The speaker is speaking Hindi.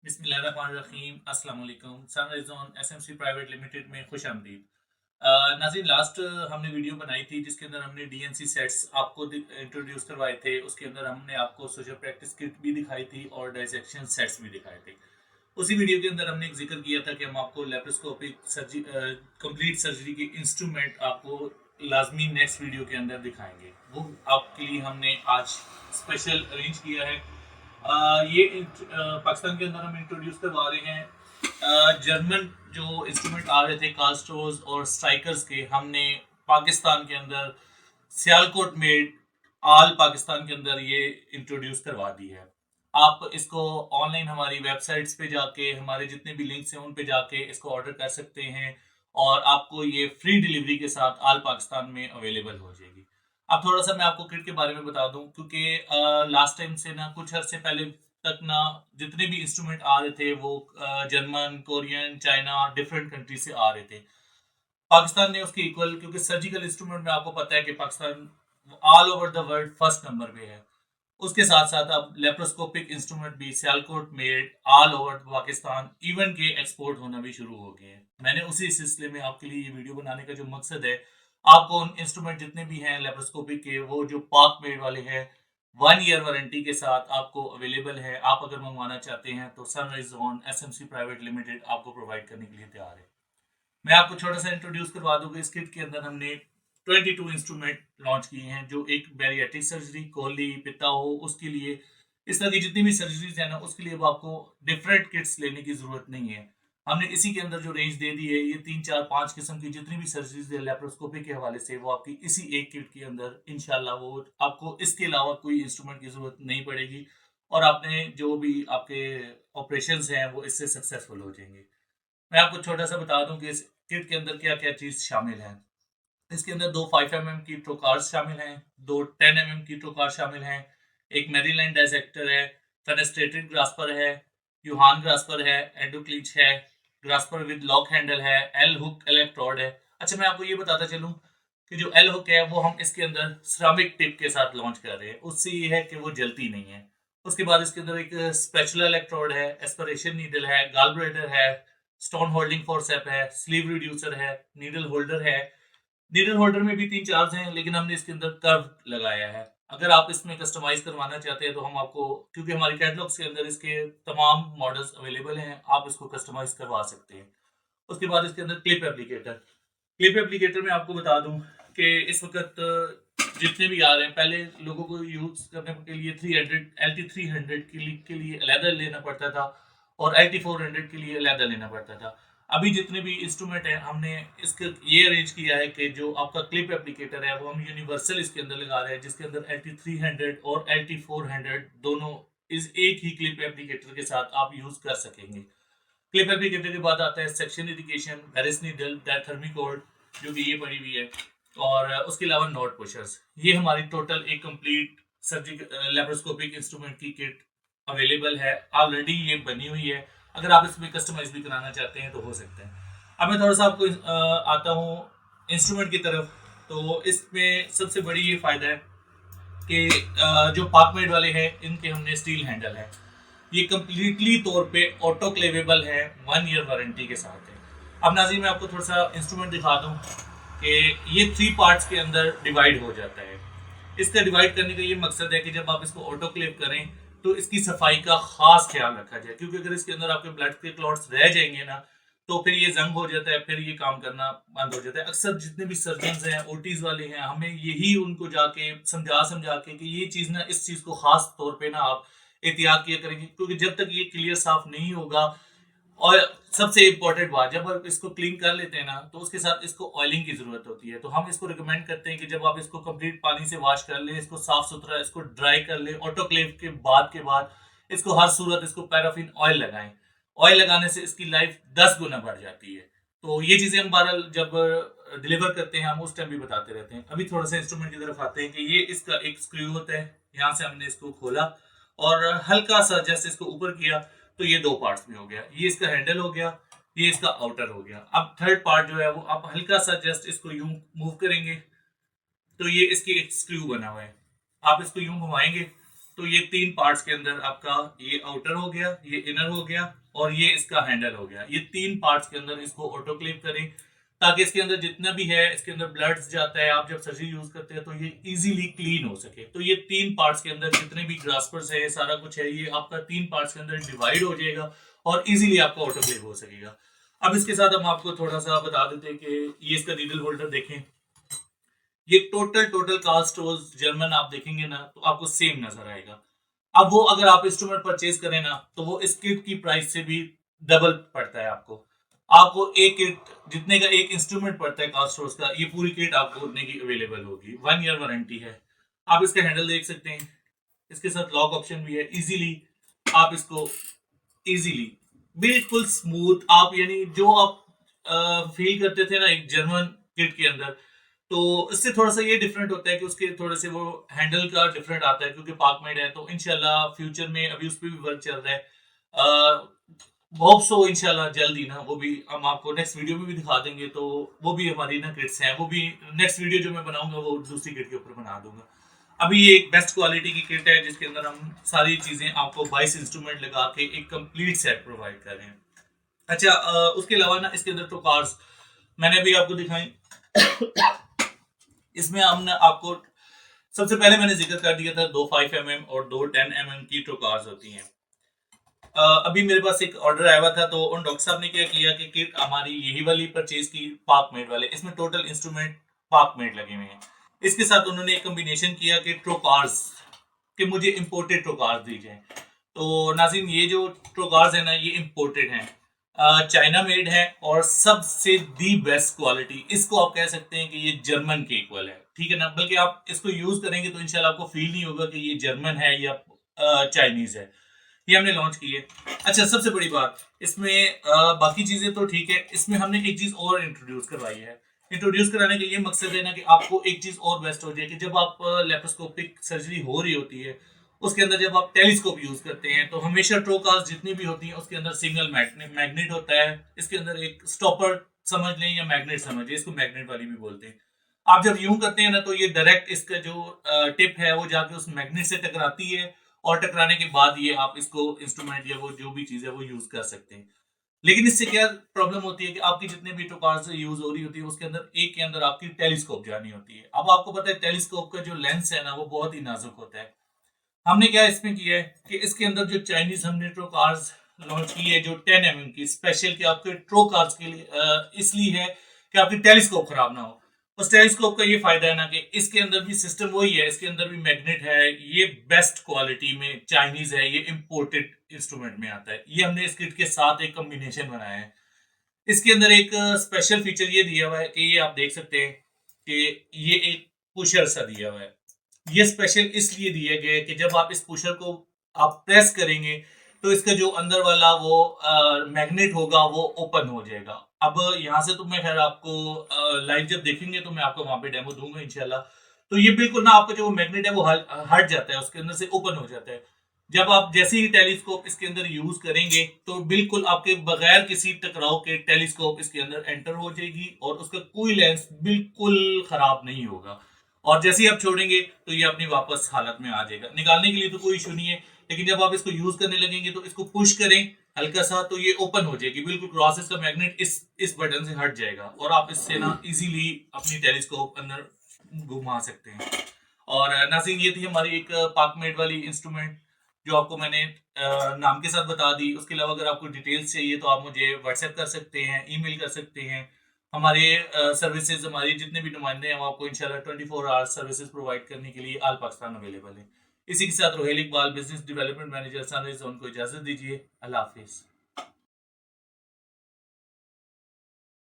बिस्मिल्लाहिर्रहमानिर्रहीम अस्सलाम वालेकुम। Sunrise zone SMC private limited में खुश आमदीद। नाज़रीन, लास्ट हमने वीडियो बनाई थी जिसके अंदर हमने डीएनसी सेट्स आपको इंट्रोड्यूस करवाए थे। उसके अंदर हमने आपको सोशल प्रैक्टिस किट भी दिखाई थी और डाइसेक्शन सेट्स भी दिखाए थे। उसी वीडियो के अंदर हमने एक जिक्र किया था कि हम आपको लेप्रोस्कोपिक सर्जरी कंप्लीट सर्जरी के इंस्ट्रूमेंट आपको लाजमी नेक्स्ट वीडियो के अंदर दिखाएंगे। वो आपके लिए हमने आज स्पेशल अरेंज किया है। पाकिस्तान के अंदर हम इंट्रोड्यूस करवा रहे हैं जर्मन जो इंस्ट्रूमेंट आ रहे थे कास्ट्रोज और स्ट्राइकर्स के, हमने पाकिस्तान के अंदर सियालकोट मेड आल पाकिस्तान के अंदर ये इंट्रोड्यूस करवा दी है। आप इसको ऑनलाइन हमारी वेबसाइट्स पे जाके हमारे जितने भी लिंक्स हैं उन पे जाके इसको ऑर्डर कर सकते हैं और आपको ये फ्री डिलीवरी के साथ आल पाकिस्तान में अवेलेबल हो जाएगी। अब थोड़ा सा मैं आपको किट के बारे में बता दूं, क्योंकि लास्ट टाइम से ना कुछ अर्से पहले तक ना जितने भी इंस्ट्रूमेंट आ रहे थे वो German, Korean, China, different country से आ रहे थे। पाकिस्तान ने उसके इक्वल, क्योंकि सर्जिकल इंस्ट्रूमेंट में आपको पता है कि Pakistan all over the world first number पे है। उसके साथ साथ अब लेप्रोस्कोपिक इंस्ट्रूमेंट भी Sialkot made all over Pakistan even के एक्सपोर्ट होना भी शुरू हो गए हैं। मैंने उसी सिलसिले में आपके लिए ये वीडियो बनाने का जो मकसद है, आपको उन इंस्ट्रूमेंट जितने भी हैं लेप्रोस्कोपिक के, वो जो पाक मेड वाले हैं 1 ईयर वारंटी के साथ आपको अवेलेबल है। आप अगर मंगवाना चाहते हैं तो sunrise zone SMC private limited आपको प्रोवाइड करने के लिए तैयार है। मैं आपको छोटा सा इंट्रोड्यूस करवा दूंगा। इस किट के अंदर हमने 22 इंस्ट्रूमेंट लॉन्च किए हैं, जो एक बैरियाट्रिक सर्जरी, कोहली, पिता हो, उसके लिए, इस तरह की जितनी भी सर्जरीज है ना, उसके लिए अब आपको डिफरेंट किट्स लेने की जरूरत नहीं है। हमने इसी के अंदर जो रेंज दे दी है, ये 3 4 5 किस्म की जितनी भी सर्जरीज है लेप्रोस्कोपी के हवाले से, वो आपकी इसी एक किट के अंदर इंशाल्लाह, वो आपको इसके अलावा कोई इंस्ट्रूमेंट की जरूरत नहीं पड़ेगी और आपने जो भी आपके ऑपरेशन हैं वो इससे सक्सेसफुल हो जाएंगे। मैं आपको छोटा सा बता दूं कि इस किट के अंदर क्या क्या चीज शामिल है। इसके अंदर दो 5 mm की ट्रोकार्स शामिल हैं, दो 10 mm की ट्रोकार शामिल हैं, एक मैरीलैंड डायसेक्टर है, फेनेस्ट्रेटेड ग्रास्पर है, यूहान ग्रास्पर है, एंडोक्लीच है, ग्रास्पर विद लॉक हैंडल है, एल हुक इलेक्ट्रोड है। अच्छा, मैं आपको ये बताता चलूं कि जो एल हुक है वो हम इसके अंदर सिरामिक टिप के साथ लॉन्च कर रहे हैं। उससे ये है कि वो जलती नहीं है। उसके बाद इसके अंदर एक स्पेचुला इलेक्ट्रोड है, एस्पिरेशन नीडल है, गाल ब्लेडर है, स्टोन होल्डिंग फोर्सेप है, स्लीव रिड्यूसर है, नीडल होल्डर है। नीडल होल्डर में भी 3 4 हैं, लेकिन हमने इसके अंदर कर्व लगाया है। अगर आप इसमें कस्टमाइज करवाना चाहते हैं तो हम आपको, क्योंकि हमारी कैटलॉग्स के अंदर इसके तमाम मॉडल्स अवेलेबल हैं, आप इसको कस्टमाइज करवा सकते हैं। उसके बाद इसके अंदर क्लिप एप्लीकेटर। क्लिप एप्लीकेटर में आपको बता दूं कि इस वक्त जितने भी आ रहे हैं, पहले लोगों को यूज करने के लिए 300 LT 300 के लिए अलहदा लेना पड़ता था और LT 400 के लिए अलहदा लेना पड़ता था। अभी जितने भी इंस्ट्रूमेंट हैं, हमने इसके ये अरेंज किया है कि जो आपका क्लिप एप्लीकेटर है वो हम यूनिवर्सल इसके अंदर लगा रहे हैं, जिसके अंदर LT 300 और LT 400 दोनों इस एक ही क्लिप एप्लीकेटर के साथ आप यूज कर सकेंगे। क्लिप एप्लीकेटर के बाद आता है सेक्शन एजुकेशन, वेरिस नीडल, डायथर्मिकोड, जो कि ये पड़ी हुई है, और उसके अलावा नोट पुशर्स। ये हमारी टोटल एक कंप्लीट सर्जिकल लेप्रोस्कोपिक इंस्ट्रूमेंट की किट अवेलेबल है। ऑलरेडी ये बनी हुई है, अगर आप इसमें कस्टमाइज भी कराना चाहते हैं तो हो सकता है। अब मैं थोड़ा सा आपको आता हूँ इंस्ट्रूमेंट की तरफ। तो इसमें सबसे बड़ी ये फायदा है कि जो पार्कमेड वाले हैं इनके हमने स्टील हैंडल है। ये कम्प्लीटली तौर पे ऑटोक्लेवेबल है, 1 ईयर वारंटी के साथ है। अब नाज़रीन, मैं आपको थोड़ा सा इंस्ट्रूमेंट दिखा दूं कि ये 3 पार्ट्स के अंदर डिवाइड हो जाता है। इसका डिवाइड करने का ये मकसद है कि जब आप इसको ऑटोक्लेव करें तो इसकी सफाई का खास ख्याल रखा जाए, क्योंकि अगर इसके अंदर आपके ब्लड के क्लॉट्स रह जाएंगे ना, तो फिर ये जंग हो जाता है, फिर ये काम करना बंद हो जाता है। अक्सर जितने भी सर्जन हैं, ओटीज वाले हैं, हमें यही उनको जाके समझा समझा के कि ये चीज़ ना, इस चीज़ को खास तौर पे ना आप एहतियात किया करेंगे, क्योंकि जब तक ये क्लियर साफ नहीं होगा, और सबसे इंपॉर्टेंट बात, जब आप इसको क्लीन कर लेते हैं ना तो उसके साथ इसको ऑयलिंग की जरूरत होती है। तो हम इसको रिकमेंड करते हैं कि जब आप इसको कंप्लीट पानी से वॉश कर लें, इसको साफ सुथरा इसको ड्राई कर लें, ऑटोक्लेव के बाद इसको हर सूरत इसको पैराफिन ऑयल लगाएं। ऑयल लगाने से इसकी लाइफ 10 गुना बढ़ जाती है। तो ये चीजें हम बहरहाल जब डिलीवर करते हैं हम उस टाइम भी बताते रहते हैं। अभी थोड़ा सा इंस्ट्रूमेंट की तरफ आते हैं कि ये इसका एक स्क्रू होता है, यहाँ से हमने इसको खोला और हल्का सा जैसे इसको ऊपर किया तो ये 2 पार्ट्स में हो गया। ये इसका हैंडल हो गया, ये इसका आउटर हो गया। अब थर्ड पार्ट जो है वो आप हल्का सा जस्ट इसको यूं मूव करेंगे तो ये इसकी एक स्क्रू बना हुआ है। आप इसको यूं घुमाएंगे तो ये 3 पार्ट्स के अंदर आपका ये आउटर हो गया, ये इनर हो गया और ये इसका हैंडल हो गया। ये 3 पार्ट्स के अंदर इसको ऑटोक्लेव करें ताकि इसके अंदर जितना भी है इसके अंदर ब्लड जाता है, आप जब सर्जरी यूज करते हैं तो ये इजीली क्लीन हो सके। तो ये 3 पार्ट्स के अंदर जितने भी ग्रास्पर्स है, सारा कुछ है, ये आपका 3 पार्ट्स के अंदर डिवाइड हो जाएगा और इजीली आपका ऑटोक्लेव हो सकेगा। अब इसके साथ हम आपको थोड़ा सा बता देते हैं कि ये इसका नीडल होल्डर देखें। ये टोटल कास्ट जर्मन आप देखेंगे ना तो आपको सेम नजर आएगा। अब वो अगर आप इंस्ट्रूमेंट परचेज करें ना तो वो इस किट की प्राइस से भी डबल पड़ता है आपको एक किट जितने का एक इंस्ट्रूमेंट पड़ता है कास्ट का, ये पूरी किट आपको उतने की अवेलेबल होगी। 1 ईयर वारंटी है। आप इसका हैंडल देख सकते हैं, इसके साथ लॉक ऑप्शन भी है। इजीली आप इसको इजीली बिल्कुल स्मूथ आप यानी जो आप फील करते थे ना एक जर्मन किट के अंदर, तो इससे थोड़ा सा ये डिफरेंट होता है कि उसके थोड़े से वो हैंडल का डिफरेंट आता है क्योंकि पार्क मेड है। तो इंशाल्लाह फ्यूचर में अभी उस पर भी वर्क चल रहा है। होप सो इंशाल्लाह जल्द ही ना वो भी हम आपको नेक्स्ट वीडियो में भी दिखा देंगे। तो वो भी हमारी ना किट्स हैं, वो भी नेक्स्ट वीडियो जो मैं बनाऊंगा वो दूसरी किट के ऊपर बना दूंगा। अभी ये एक बेस्ट क्वालिटी की किट है जिसके अंदर हम सारी चीजें आपको 22 इंस्ट्रूमेंट लगा के एक कंप्लीट सेट प्रोवाइड कर रहे हैं। अच्छा, उसके अलावा ना इसके अंदर टोकार्स मैंने अभी आपको दिखाई। इसमें हमने आपको सबसे पहले मैंने जिक्र कर दिया था 2 5mm और 2 10mm की टोकार्स होती हैं। अभी मेरे पास एक ऑर्डर आया हुआ था तो उन डॉक्टर साहब ने क्या किया कि किट हमारी यही वाली परचेज की पार्क मेड वाले, इसमें टोटल इंस्ट्रूमेंट पार्क मेड लगे हुए हैं। इसके साथ उन्होंने एक कॉम्बिनेशन किया कि ट्रोकार्स कि मुझे इंपोर्टेड ट्रोकार्स दी जाए। तो नाज़रीन ये जो ट्रोकार्स है ना ये इंपोर्टेड हैं, चाइना मेड है और सबसे दी बेस्ट क्वालिटी। इसको आप कह सकते हैं कि ये जर्मन के इक्वल है, ठीक है ना। बल्कि आप इसको यूज करेंगे तो इंशाल्लाह आपको फील नहीं होगा कि ये जर्मन है या चाइनीज है। ये हमने लॉन्च की है। अच्छा, सबसे बड़ी बात इसमें बाकी चीजें तो ठीक है, इसमें हमने एक चीज और इंट्रोड्यूस करवाई है। इंट्रोड्यूस कराने का ये मकसद है ना कि आपको एक चीज और बेस्ट हो जाए कि जब आप लेप्रोस्कोपिक सर्जरी हो रही होती है उसके अंदर जब आप टेलीस्कोप यूज करते हैं तो हमेशा ट्रोकास्ट जितनी भी होती हैं उसके अंदर सिंगल मैग्नेट होता है। इसके अंदर एक स्टॉपर समझ लें या मैग्नेट समझ लें, इसको मैग्नेट वाली भी बोलते हैं। आप जब यूं करते हैं ना तो ये डायरेक्ट इसका जो टिप है वो जाके उस मैग्नेट से टकराती है और टकराने के बाद ये आप इसको इंस्ट्रूमेंट या वो जो भी चीज है वो यूज कर सकते हैं। लेकिन इससे क्या प्रॉब्लम होती है कि आपकी जितने भी टोकार्स यूज हो रही होती है उसके अंदर एक के अंदर आपकी टेलीस्कोप जानी होती है। अब आपको पता है टेलीस्कोप का जो लेंस है ना वो बहुत ही नाजुक होता है। हमने क्या इसमें किया है कि इसके अंदर जो चाइनीज हमने ट्रोकार्स लॉन्च की है जो 10mm की स्पेशल के आपके ट्रोकार्स के लिए इसलिए है कि आपकी टेलीस्कोप खराब ना हो। उस टेलीस्कोप का ये फायदा है ना कि इसके अंदर भी सिस्टम वही है, इसके अंदर भी मैग्नेट है, ये बेस्ट क्वालिटी में चाइनीज है, ये इंपोर्टेड इंस्ट्रूमेंट में आता है। ये हमने इस किट के साथ एक कॉम्बिनेशन बनाया है। इसके अंदर एक स्पेशल फीचर ये दिया हुआ है कि ये आप देख सकते हैं कि ये एक पुशर सा दिया हुआ है। ये स्पेशल इसलिए दिया गया है कि जब आप इस पुशर को आप प्रेस करेंगे तो इसका जो अंदर वाला वो मैग्नेट होगा वो ओपन हो जाएगा। अब यहाँ से तो मैं खैर आपको लाइव जब देखेंगे तो मैं आपको वहां पे डेमो दूंगा इंशाल्लाह। तो ये बिल्कुल ना आपका जो मैग्नेट है वो हट जाता है, उसके अंदर से ओपन हो जाता है। जब आप जैसे ही टेलीस्कोप इसके अंदर यूज करेंगे तो बिल्कुल आपके बगैर किसी टकराव के टेलीस्कोप इसके अंदर एंटर हो जाएगी और उसका कोई लेंस बिल्कुल खराब नहीं होगा। और जैसे ही आप छोड़ेंगे तो ये अपनी वापस हालत में आ जाएगा। निकालने के लिए तो कोई इशू नहीं है, लेकिन जब आप इसको यूज करने लगेंगे तो इसको पुश करें हल्का सा तो ये ओपन हो जाएगी बिल्कुल। क्रॉसेस का मैग्नेट इस बटन से हट जाएगा और आप इससे ना इजीली अपनी टेलीस्कोप अंदर घुमा सकते हैं। और नाज़रीन ये थी हमारी एक पार्कमेट वाली इंस्ट्रूमेंट जो आपको मैंने नाम के साथ बता दी। उसके अलावा अगर आपको डिटेल्स चाहिए तो आप मुझे व्हाट्सएप कर सकते हैं, ईमेल कर सकते हैं। हमारे सर्विसेज हमारी जितने भी नुमाइंदे हैं वो आपको इंशाल्लाह 24 आवर्स सर्विसेज प्रोवाइड करने के लिए आल पाकिस्तान अवेलेबल है। इसी के साथ Rohel Iqbal, business development manager, sunrise zone को इजाजत दीजिए। अल्लाह हाफिज।